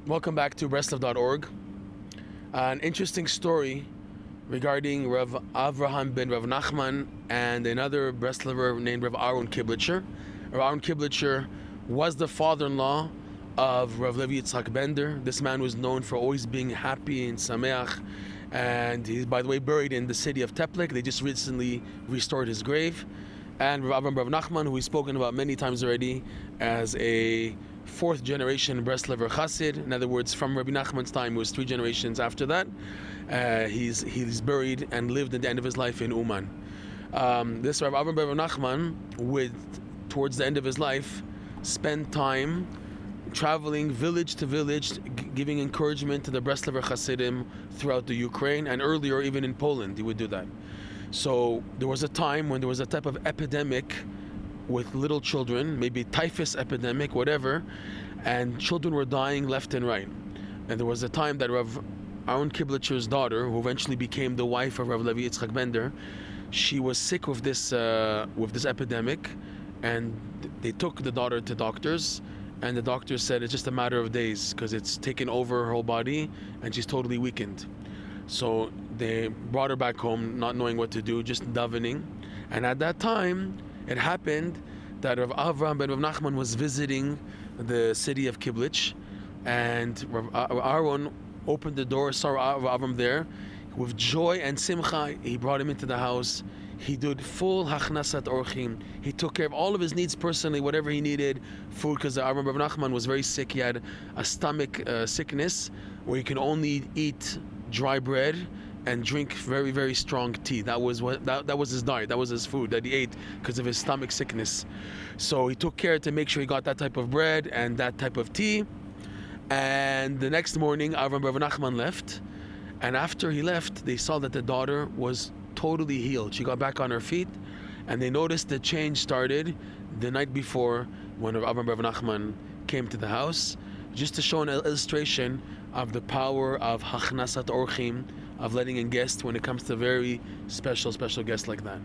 Welcome back to Breslov.org. An interesting story regarding Rav Avraham ben Rav Nachman and another Breslover named Rav Aharon Kiblitcher. Rav Aharon Kiblitcher was the father-in-law of Rav Levi Yitzhak Bender. This man was known for always being happy and sameach, and he's, by the way, buried in the city of Teplik. They just recently restored his grave. And Rav Avraham ben Rav Nachman, who we've spoken about many times already as a fourth generation Breslover Chassid. In other words, from Rabbi Nachman's time, it was 3 generations after that. He's buried and lived at the end of his life in Uman. This Rav Avraham ben Rav Nachman, towards the end of his life, spent time traveling village to village, giving encouragement to the Breslover Chassidim throughout the Ukraine, and earlier even in Poland he would do that. So there was a time when there was a type of epidemic with little children, maybe typhus epidemic, whatever, and children were dying left and right. And there was a time that Rav Aharon Kiblitcher's daughter, who eventually became the wife of Rav Levi Yitzchak Bender, she was sick with this epidemic, and they took the daughter to doctors, and the doctors said it's just a matter of days because it's taken over her whole body and she's totally weakened. So they brought her back home, not knowing what to do, just davening. And at that time, it happened that Rav Avraham ben Rav Nachman was visiting the city of Kiblitch, and Rav Aharon opened the door, saw Rav Avraham there. With joy and simcha, he brought him into the house. He did full Hachnasat Orchim. He took care of all of his needs personally, whatever he needed, food, because Avraham ben Rav Nachman was very sick. He had a stomach sickness where he can only eat dry bread and drink very, very strong tea. That was his diet. That was his food that he ate because of his stomach sickness. So he took care to make sure he got that type of bread and that type of tea. And the next morning, Avraham ben Rav Nachman left. And after he left, they saw that the daughter was totally healed. She got back on her feet, and they noticed the change started the night before when Avraham ben Rav Nachman came to the house, just to show an illustration of the power of Hachnasat Orchim, of letting in guests when it comes to very special guests like that.